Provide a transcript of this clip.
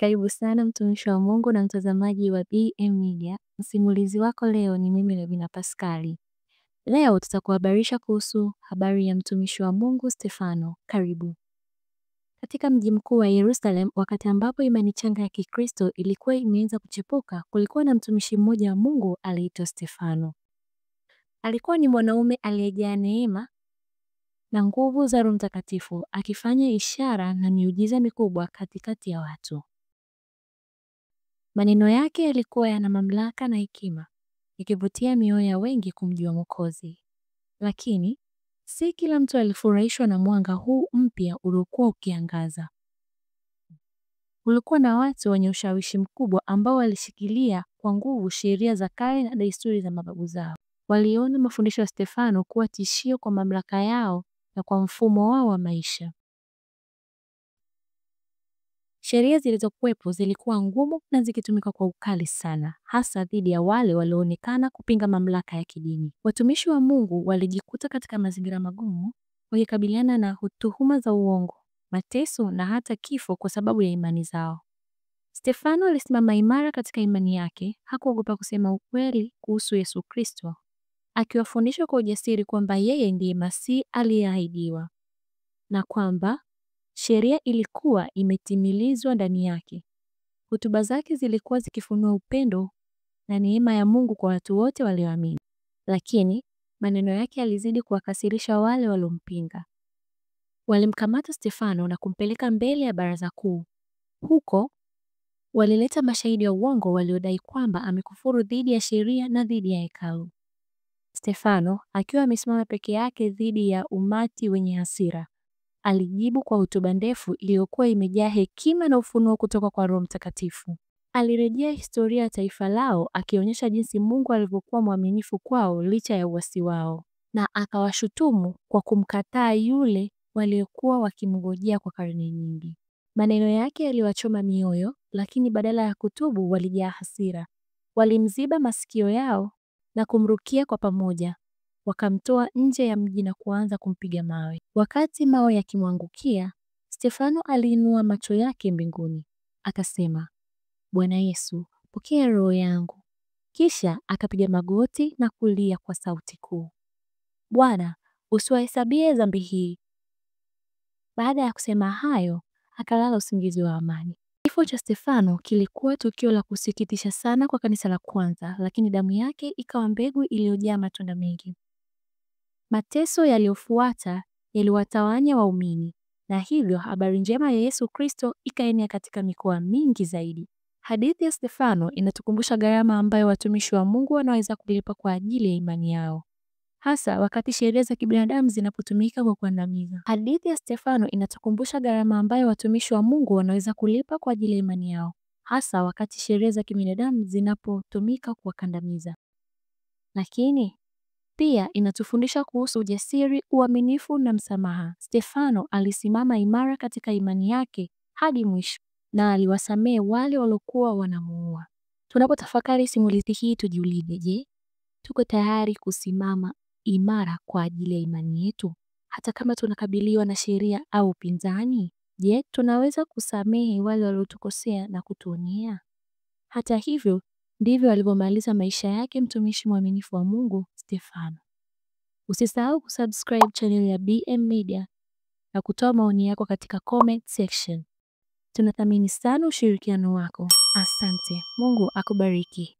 Karibu sana mtumishi wa Mungu na mtazamaji wa BM Media. Msimulizi wako leo ni mimi Levina Paskali. Leo tutakuhabarisha kuhusu habari ya mtumishi wa Mungu Stefano. Karibu. Katika mji mkuu wa Yerusalemu, wakati ambapo imani changa ya Kikristo ilikuwa imeanza kuchipuka, kulikuwa na mtumishi mmoja wa Mungu aliitwa Stefano. Alikuwa ni mwanaume aliyejaa neema na nguvu za Roho Mtakatifu, akifanya ishara na miujiza mikubwa katikati ya watu. Maneno yake yalikuwa yana mamlaka na hekima, ikivutia mioyo ya wengi kumjua Mwokozi. Lakini si kila mtu alifurahishwa na mwanga huu mpya uliokuwa ukiangaza. Kulikuwa na watu wenye ushawishi mkubwa ambao walishikilia kwa nguvu sheria za kale na desturi za mababu zao. Waliona mafundisho ya Stefano kuwa tishio kwa mamlaka yao na kwa mfumo wao wa maisha. Sheria zilizokuwepo zilikuwa ngumu na zikitumika kwa ukali sana, hasa dhidi ya wale walioonekana kupinga mamlaka ya kidini. Watumishi wa Mungu walijikuta katika mazingira magumu, wakikabiliana na tuhuma za uongo, mateso na hata kifo kwa sababu ya imani zao. Stefano alisimama imara katika imani yake, hakuogopa kusema ukweli kuhusu Yesu Kristo, akiwafundisha kwa ujasiri kwamba yeye ndiye Masihi aliyeahidiwa na kwamba sheria ilikuwa imetimilizwa ndani yake. Hotuba zake zilikuwa zikifunua upendo na neema ya Mungu kwa watu wote walioamini. Lakini maneno yake yalizidi kuwakasirisha wale waliompinga. Walimkamata Stefano na kumpeleka mbele ya baraza kuu. Huko walileta mashahidi wa uongo waliodai kwamba amekufuru dhidi ya sheria na dhidi ya hekalu. Stefano, akiwa amesimama peke yake dhidi ya umati wenye hasira, alijibu kwa hotuba ndefu iliyokuwa imejaa hekima na ufunuo kutoka kwa Roho Mtakatifu. Alirejea historia ya taifa lao, akionyesha jinsi Mungu alivyokuwa mwaminifu kwao licha ya uasi wao, na akawashutumu kwa kumkataa yule waliokuwa wakimngojea kwa karne nyingi. Maneno yake yaliwachoma mioyo, lakini badala ya kutubu walijaa hasira. Walimziba masikio yao na kumrukia kwa pamoja. Wakamtoa nje ya mji na kuanza kumpiga mawe. Wakati mawe yakimwangukia, Stefano aliinua macho yake mbinguni. Akasema, Bwana Yesu, pokea roho yangu. Kisha akapiga magoti na kulia kwa sauti kuu, Bwana, usiwahesabie dhambi hii. Baada ya kusema hayo, akalala usingizi wa amani. Kifo cha Stefano kilikuwa tukio la kusikitisha sana kwa kanisa la kwanza, lakini damu yake ikawa mbegu iliyojaa matunda mengi. Mateso yaliyofuata yaliwatawanya waumini, na hivyo habari njema ya Yesu Kristo ikaenea katika mikoa mingi zaidi. Hadithi ya Stefano inatukumbusha gharama ambayo watumishi wa Mungu wanaweza kulipa kwa ajili ya imani yao, hasa wakati sheria za kibinadamu zinapotumika kwa kuandamiza. Hadithi ya Stefano inatukumbusha gharama ambayo watumishi wa Mungu wanaweza kulipa kwa ajili ya imani yao, hasa wakati sheria za kibinadamu zinapotumika kuwakandamiza. Lakini pia inatufundisha kuhusu ujasiri, uaminifu na msamaha. Stefano alisimama imara katika imani yake hadi mwisho na aliwasamehe wale waliokuwa wanamuua. Tunapotafakari simulizi hii tujiulize, je, tuko tayari kusimama imara kwa ajili ya imani yetu hata kama tunakabiliwa na sheria au upinzani? Je, tunaweza kusamehe wale waliotukosea na kutuonea? Hata hivyo, ndivyo alivyomaliza maisha yake mtumishi mwaminifu wa Mungu Stefano. Usisahau kusubscribe channel ya BM Media na kutoa maoni yako katika comment section. Tunathamini sana ushirikiano wako. Asante. Mungu akubariki.